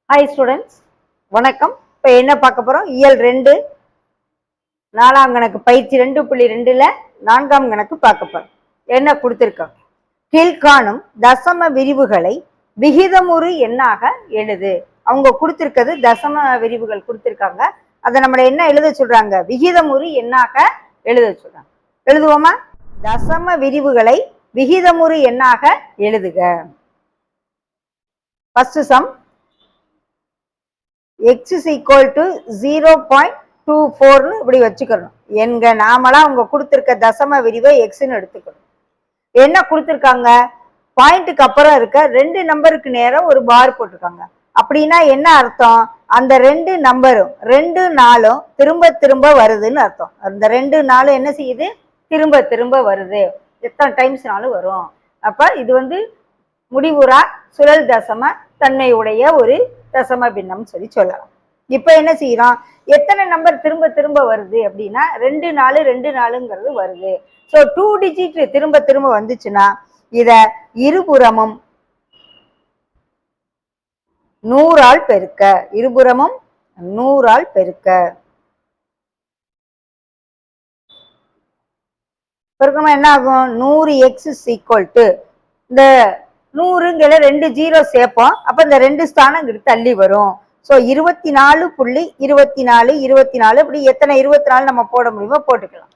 Hi students, வணக்கம். இப்போ என்ன பார்க்க போகிறோம்? இயல் 2 4ஆம் கணக்கு பயிற்சி 2.2ல 4ஆம் கணக்கு பார்க்க போகிறோம். என்ன கொடுத்துருக்காங்க? கீழ்காணும் தசம விரிவுகளை விகிதமுறு எண்ணாக எழுது. அவங்க கொடுத்துருக்கிறது தசம விரிவுகள் கொடுத்துருக்காங்க. அதை நம்மளை என்ன எழுத சொல்றாங்க? விகிதமுறு எண்ணாக எழுத சொல்றாங்க. எழுதுவோமா? தசம விரிவுகளை விகிதமுறு எண்ணாக எழுதுக. First sum, x is equal to 0.24 இப்படி வச்சுக்கணும். எங்க நாமளா அவங்க கொடுத்துருக்க தசம விரிவை எக்ஸ்ன்னு எடுத்துக்கணும். என்ன கொடுத்துருக்காங்க? பாயிண்ட்டுக்கு அப்புறம் இருக்க 2 நம்பருக்கு நேரம் ஒரு பார் போட்டிருக்காங்க. அப்படின்னா என்ன அர்த்தம்? அந்த 2 நம்பரும் 2 நாளும் திரும்ப திரும்ப வருதுன்னு அர்த்தம். அந்த 2 நாளும் என்ன செய்யுது? திரும்ப திரும்ப வருது. எத்தனை டைம்ஸ்னாலும் வரும். அப்ப இது முடிவுறா சுழல் தசம தன்மையுடைய ஒரு தசம பின்னம் சொல்லலாம். இப்ப என்ன செய்யறோம்? எத்தனை நம்பர் திரும்ப திரும்ப வருது அப்படின்னா 2 4 வருது. ஸோ 2 டிஜிட் திரும்ப திரும்ப வந்துச்சுன்னா இத இருபுறமும் 100ஆல் பெருக்க. இருபுறமும் 100ஆல் பெருக்க. பெருக்கமா என்ன ஆகும்? 100x is equal to இந்த 100ங்கிற 2 0 சேர்ப்போம். அப்ப இந்த 2 ஸ்தானம் இங்கிட்டு தள்ளி வரும். ஸோ 24.24 இப்படி எத்தனை 24 நம்ம போட முடியுமோ போட்டுக்கலாம்.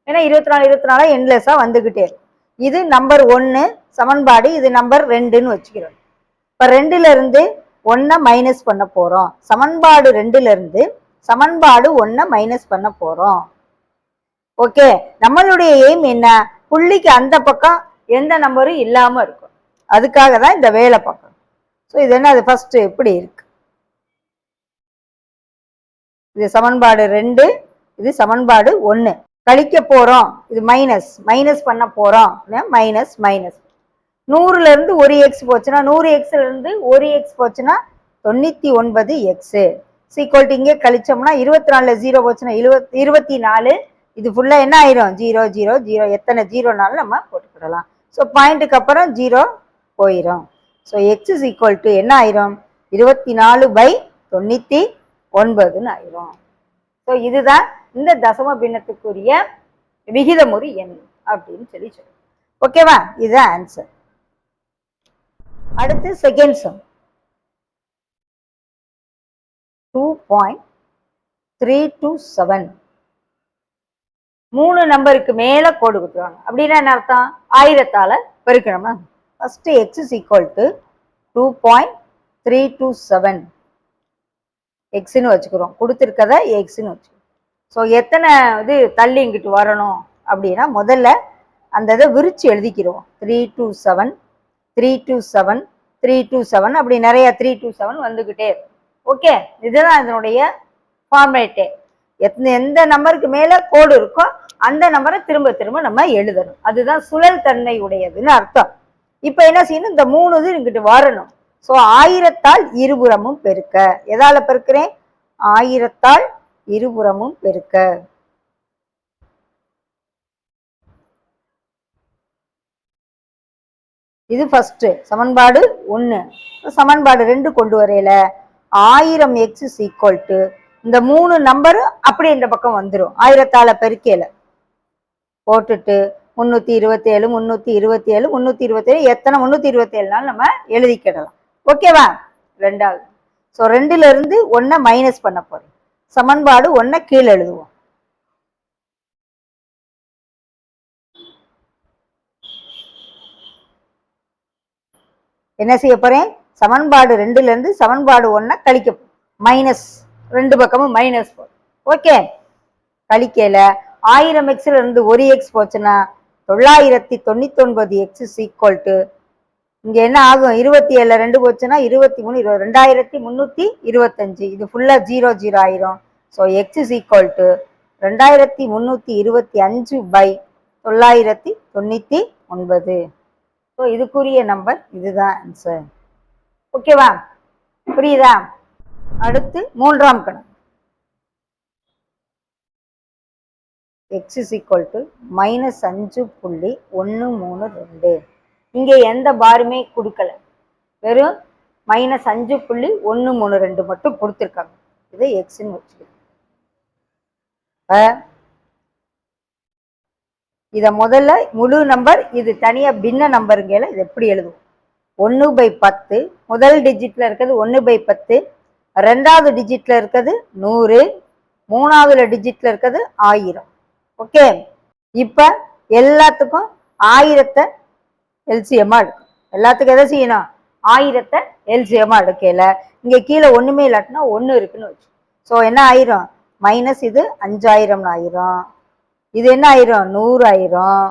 ஏன்னா 24 எண்ட்லெஸ்ஸா வந்துகிட்டே இருக்கும். இது நம்பர் 1 சமன்பாடு, இது நம்பர் 2ன்னு வச்சுக்கிறோம். இப்ப 2ல இருந்து 1 மைனஸ் பண்ண போறோம். சமன்பாடு 2ல இருந்து சமன்பாடு 1 மைனஸ் பண்ண போறோம். ஓகே, நம்மளுடைய எய்ம் என்ன? புள்ளிக்கு அந்த பக்கம் எந்த நம்பரும் இல்லாம இருக்கும். அதுக்காக தான் இந்த வேலை பார்க்கணும். ஸோ இது என்ன? அது ஃபர்ஸ்ட் இப்படி இருக்கு. இது சமன்பாடு 2, இது சமன்பாடு 1. கழிக்க போறோம். இது மைனஸ் மைனஸ் பண்ண போறோம். மைனஸ் மைனஸ் 100ல இருந்து 1x போச்சுன்னா 100xல இருந்து 1x போச்சுன்னா 99x சீக்வல் இங்கே கழிச்சோம்னா 24ல 0 போச்சுன்னா 24. இது ஃபுல்லா என்ன ஆயிரும்? 0 0 0. எத்தனை 0னாலும் நம்ம போட்டுக்கிடலாம். ஸோ பாயிண்ட்டுக்கு அப்புறம் 0 போயிடும். So x is equal to என்ன ஆயிரும்? 24/99 ஆயிரும். ஸோ இதுதான் இந்த தசம பின்னத்துக்குரிய விகிதமுறு எண் அப்படின்னு சொல்லி சொல்லுவோம். ஓகேவா? இதுதான் ஆன்சர். அடுத்து செகண்ட் சம், 2.327. 3 நம்பருக்கு மேல கோடு கொடுத்துருவாங்க. அப்படின்னா என்ன அர்த்தம்? 1000ஆல பெருக்கணுமா? First x is equal to 2.327 எக்ஸ்ன்னு வச்சுக்கிறோம். கொடுத்துருக்கத எக்ஸ்ன்னு வச்சுக்கிறோம். ஸோ எத்தனை இது தள்ளி இங்கிட்டு வரணும் அப்படின்னா முதல்ல அந்த இதை விரிச்சு எழுதிக்கிறோம். 327 327 327 அப்படி நிறைய 327 வந்துகிட்டே இருக்கும். ஓகே, இதுதான் இதனுடைய ஃபார்மேட்டே. எந்த நம்பருக்கு மேல கோடு இருக்கோ அந்த நம்பரை திரும்ப திரும்ப நம்ம எழுதணும். அதுதான் சுழல் தன்மை உடையதுன்னு அர்த்தம். இப்ப என்ன செய்யணும்? இந்த 3 இது இங்கிட்டு வரணும். ஸோ 1000ஆல் இருபுறமும் பெருக்க. எதால பெருக்கிறேன்? 1000ஆல் இருபுறமும் பெருக்க. இது ஃபர்ஸ்ட் சமன்பாடு 1. சமன்பாடு 2 கொண்டு வரையில 1000x is equal to இந்த 3 நம்பரு அப்படி இந்த பக்கம் வந்துடும். 1000ஆல பெருக்கையில போட்டுட்டு 327 327 327 எத்தனை 327 நம்ம எழுதிக்கிடலாம். ஓகேவா? ரெண்டாவது. ஸோ 2ல இருந்து 1 மைனஸ் பண்ண போறோம். சமன்பாடு 1 கீழே எழுதுவோம். என்ன செய்ய போறேன்? சமன்பாடு 2ல இருந்து சமன்பாடு 1 கழிக்க மைனஸ், 2 பக்கமும் மைனஸ் போடும். ஓகே, கழிக்கல 1000xல இருந்து 1x போச்சுன்னா 999x is equal to இங்க என்ன ஆகும்? 27ல 2 போச்சுன்னா 23 2325. இது ஃபுல்லா 0 0 ஆயிரும். So x is equal to 2325/999. So இதுக்குரிய நம்பர் இதுதான் ஆன்சர். ஓகேவா? புரியுதா? அடுத்து 3ஆம் கணக்கு. x is equal to -5.132. இங்கே எந்த பாருமே கொடுக்கல. வெறும் -5.132 மட்டும் கொடுத்துருக்காங்க. இதை எக்ஸ்ன்னு வச்சுக்கணும். இதை முதல்ல முழு நம்பர், இது தனியா பின்ன நம்பருங்கையில இது எப்படி எழுதுவோம்? 1/10, முதல் டிஜிட்ல இருக்கிறது 1/10, ரெண்டாவது டிஜிட்ல இருக்கிறது 100, மூணாவது டிஜிட்ல இருக்கிறது 1000. ஓகே, இப்ப எல்லாத்துக்கும் 1000 எல்சிஎம்மா எடுக்கும். எல்லாத்துக்கும் எதை செய்யணும்? 1000 எல்சிஎம்மா எடுக்கல. இங்க கீழே ஒண்ணுமே இல்லாட்டினா 1 இருக்குன்னு வச்சு. ஸோ என்ன ஆயிரும்? மைனஸ் இது 5000 ஆயிரும், இது என்ன ஆயிரும்? 100 ஆயிரும்.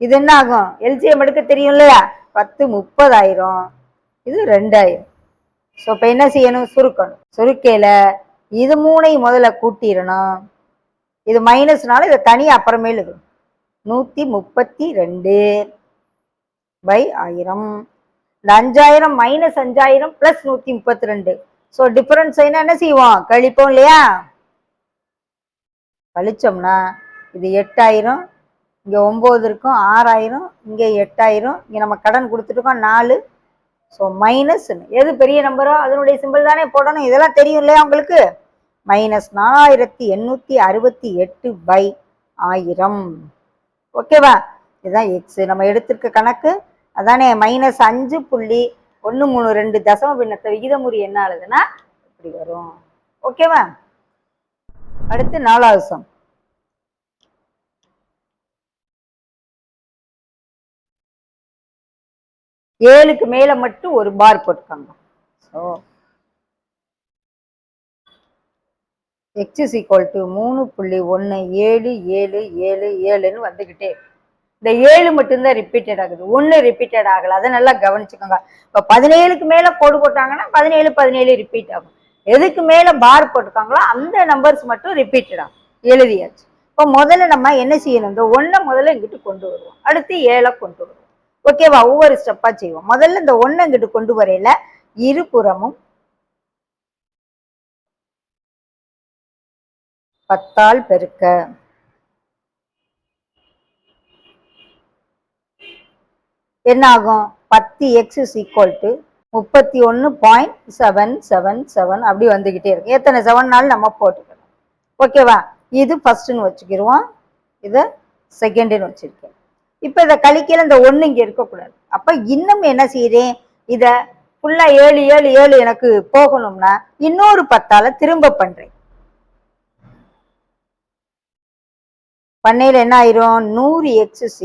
இது என்ன ஆகும்? எல்சிஎம் எடுக்க தெரியும் இல்லையா? 10 30 இது 2000. ஸோ இப்ப என்ன செய்யணும்? சுருக்கணும். சுருக்கையில இது 3ஐயும் முதல்ல கூட்டிடணும். இது மைனஸ்னால இதை தனியாக அப்புறமேல் இது 132/1000. இந்த 5000 -5000 + 132. ஸோ டிஃபரன்ஸ் என்ன செய்வோம்? கழிப்போம் இல்லையா? கழிச்சோம்னா இது 8000, இங்க 9 இருக்கும், 6000, இங்க 8000, இங்க நம்ம கடன் கொடுத்துருக்கோம் 4. ஸோ மைனஸ் எது பெரிய நம்பரோ அதனுடைய சிம்பிள் தானே போடணும். இதெல்லாம் தெரியும் இல்லையா உங்களுக்கு? -4868/1000. ஓகேவா? இதுதான் எக்ஸ் நம்ம எடுத்திருக்க கணக்கு. அதானே -5.132 தசம பின்னத்தை விகிதமுறி என்ன ஆகுதுன்னா இப்படி வரும். ஓகேவா? அடுத்து 4வது சம். ஏழுக்கு மேல மட்டும் ஒரு பார் போட்டுக்காங்க. ஸோ x = 3.17777 வந்துகிட்டே. இந்த 7 மட்டும்தான் ரிப்பீட்டட் ஆகுது, 1 ரிப்பீட்டட் ஆகல. அதை நல்லா கவனிச்சுக்கோங்க. இப்போ 17க்கு மேல கோடு போட்டாங்கன்னா 17 ரிப்பீட் ஆகும். எதுக்கு மேல பார் போட்டுக்காங்களோ அந்த நம்பர்ஸ் மட்டும் ரிப்பீட்டட் ஆகும். எழுதியாச்சு. இப்போ முதல்ல நம்ம என்ன செய்யணும்? இந்த 1 முதல்ல இங்கிட்டு கொண்டு வருவோம், அடுத்து 7 கொண்டு வருவோம். ஓகேவா? ஒவ்வொரு ஸ்டெப்பா செய்வோம். முதல்ல இந்த 1 இங்கிட்டு கொண்டு வரையில இருபுறமும் 10ஆல் பெருக்க. என்ன ஆகும்? 10x = 31.777 அப்படி வந்துகிட்டே இருக்கு. எத்தனை 7 நம்ம போட்டுக்கணும். ஓகேவா? இது ஃபர்ஸ்ட்னு வச்சுக்கிடுவோம், இதை செகண்ட்னு வச்சிருக்கேன். இப்ப இதை கழிக்கல, இந்த 1 இங்க இருக்கக்கூடாது. அப்ப இன்னும் என்ன செய்யறேன்? இத ஃபுல்லா 7 7 7 எனக்கு போகணும்னா இன்னொரு 10ஆல திரும்ப பண்றேன். பண்ணையில என்ன ஆயிரும்? 100x =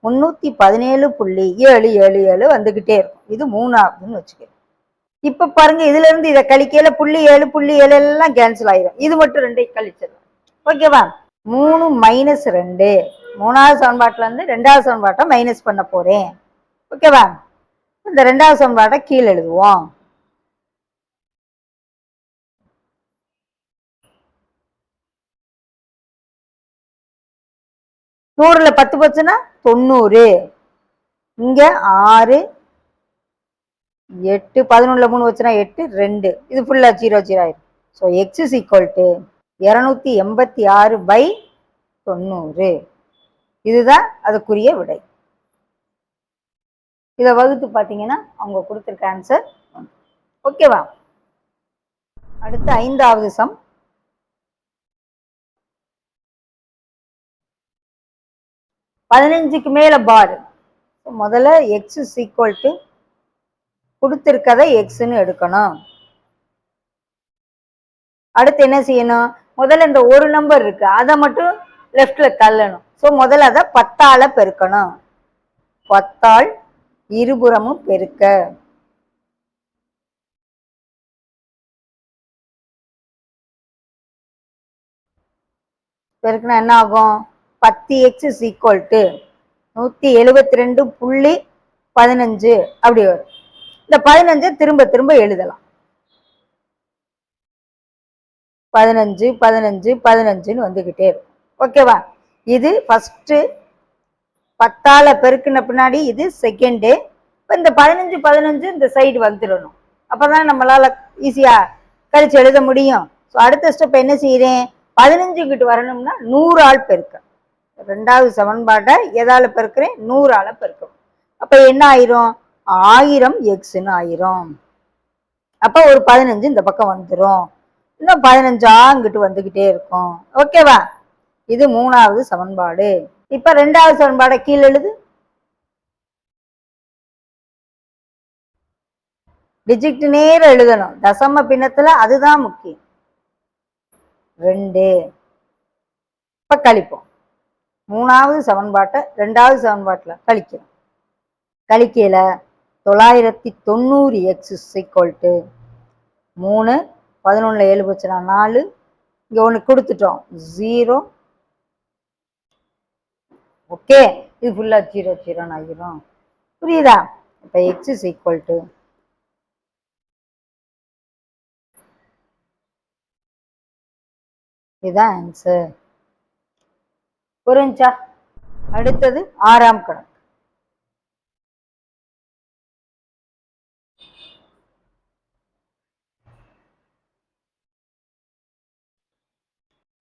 317.777 வந்துகிட்டே இருக்கும். இது 3ஆவதுன்னு வச்சுக்கிறேன். இப்ப பாருங்க, இதுல இருந்து இதை கழிக்கல 0.7 எல்லாம் கேன்சல் ஆயிரும். இது மட்டும் 2ஐ கழிச்சிடலாம். ஓகேவா? 3 - 2, 3வது சமன்பாட்டுல இருந்து 2வது சமன்பாட்டை மைனஸ் பண்ண போறேன். ஓகேவா? இந்த 2வது சமன்பாட்டை கீழே எழுதுவோம். நூறுல 10 போச்சுன்னா 90. இங்க 6 8, 11ல 3 வச்சுன்னா 8, 2. இது ஃபுல்லா 0 0 ஆயிரும். So x = 286/90. இதுதான் அதுக்குரிய விடை. இதை வகுத்து பார்த்தீங்கன்னா அவங்க கொடுத்துருக்க ஆன்சர். ஓகேவா? அடுத்து 5வது சம். பதினஞ்சுக்கு மேல பார். முதல்ல x = கொடுத்திருக்கதை எக்ஸ்ன்னு எடுக்கணும். அடுத்து என்ன செய்யணும்? முதல்ல இந்த ஒரு நம்பர் இருக்கு, அதை மட்டும் லெஃப்ட்ல தள்ளணும். ஸோ முதல்ல அதை 10ஆல பெருக்கணும். 10ஆல் இருபுறமும் பெருக்க. பெருக்குனா என்ன ஆகும்? 10x = 172.15 அப்படி வரும். இந்த 15 திரும்ப திரும்ப எழுதலாம். 15 15 15ன்னு வந்துகிட்டே இருக்கும். ஓகேவா? இது ஃபர்ஸ்ட் 10ஆல பெருக்குன பின்னாடி இது செகண்டு. இப்போ இந்த 15 15 இந்த சைடு வந்துடணும். அப்பதான் நம்மளால ஈஸியா கழிச்சு எழுத முடியும். ஸோ அடுத்த ஸ்டெப் என்ன செய்யறேன்? 15 கிட்ட வரணும்னா 100ஆல் பெருக்க. 2வது சமன்பாட்டை எதால பெருக்கிறேன்? 100ஆல பெருக்கணும். அப்ப என்ன ஆயிரும்? 1000 எக்ஸ்ன்னு ஆயிரும். அப்ப ஒரு 15 இந்த பக்கம் வந்துடும். இன்னும் 15 இங்கிட்டு வந்துகிட்டே இருக்கும். ஓகேவா? இது 3வது சமன்பாடு. இப்ப 2வது சமன்பாடை கீழே எழுது. டிஜிட் நேர எழுதணும். தசம பின்னத்துல அதுதான் முக்கியம். 2. இப்ப கழிப்போம். 3வது சமன்பாட்டை 2வது சமன்பாட்டுல கழிக்கிறோம். கழிக்கையில 990 x = 3. 11ல 7 போச்சுன்னா 4. இங்க ஒண்ணு கொடுத்துட்டோம் 0. ஓகே, இது ஃபுல்லா 0 0 ஆகிரும். புரியுதா? இப்ப x = இதுதான் ஆன்சர். புரிஞ்சா? அடுத்தது 6ஆம் கணக்கு.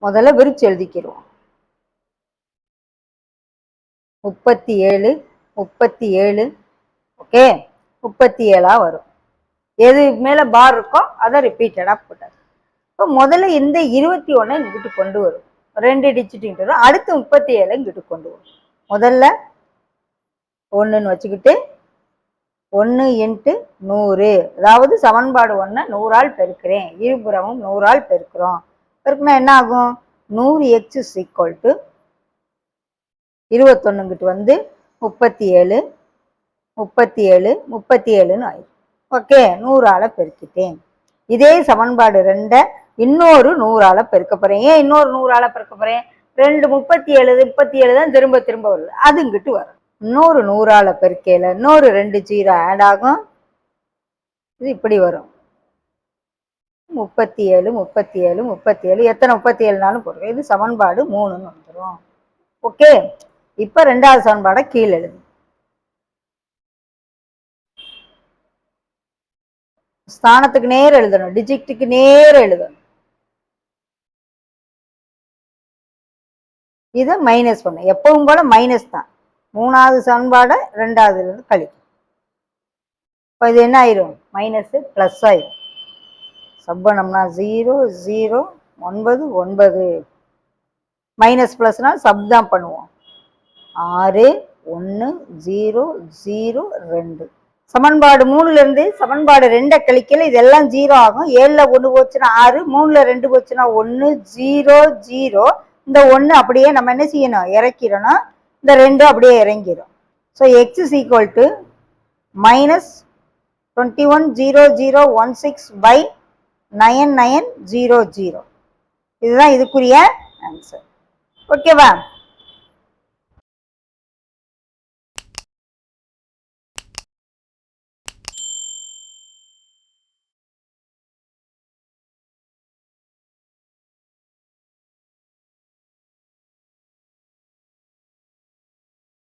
முதல்ல விரிச்சு எழுதிக்கிறோம். 37 37. ஓகே, 37ஆ வரும். எது மேல பார் இருக்கோ அதை ரிப்பீட்டடா போட்டாரு. இப்போ முதல்ல இந்த 21 இங்கிட்டு கொண்டு வரும். 2 டிஜிட் இங்கிட்டு வரும். அடுத்து 37 இங்கிட்டு கொண்டு வரும். முதல்ல 1ன்னு வச்சுக்கிட்டு 1 × 100, அதாவது சமன்பாடு 1 100ஆல் பெருக்கிறேன். இருபுறமும் 100ஆல் பெருக்கிறோம். பெருக்குனா என்ன ஆகும்? 100x = 21 இங்கிட்டு வந்து 37 37 37ன்னு ஆயிடும். ஓகே, 100ஆல பெருக்கிட்டேன். இதே சமன்பாடு 2 இன்னொரு 100ஆல பெருக்க போறேன். ஏன் இன்னொரு 100ஆல பெருக்க போறேன்? 2 37 37 தான் திரும்ப திரும்ப வருது. அது இங்கிட்டு வரும். இன்னொரு 100ஆல பெருக்கையில இன்னொரு 2 0 ஆட் ஆகும். இது இப்படி வரும். 37 37 37. எத்தனை 37னாலும் போடுறோம். இது சமன்பாடு 3ன்னு வந்துடும். ஓகே, இப்ப 2வது சமன்பாடை கீழே எழுது. ஸ்தானத்துக்கு நேர எழுதணும். டிஜிட்டுக்கு நேர எழுதணும். இதை மைனஸ் பண்ண எப்பவும் போல மைனஸ் தான். 3வது சமன்பாடை 2வதுல இருந்து கழிக்கும். இப்போ இது என்ன ஆயிரும்? மைனஸ் பிளஸ் ஆயிரும். சப் பண்ணோம்னா 0 0 9 9. மைனஸ் பிளஸ்னா சப் தான் பண்ணுவோம். 6 1 0 0 2. சமன்பாடு 3ல இருந்து சமன்பாடு 2 கழிக்கல இதெல்லாம் 0 ஆகும். 7ல 1 போச்சுன்னா 6, 3ல 2 போச்சுன்னா 1 0 0. இந்த 1 அப்படியே நம்ம என்ன செய்யணும்? இறக்கிடணும். இந்த 2 அப்படியே இறங்கிடும். So x = -210016/9900. இதுதான் இதுக்குரிய ஆன்சர். ஓகேவா?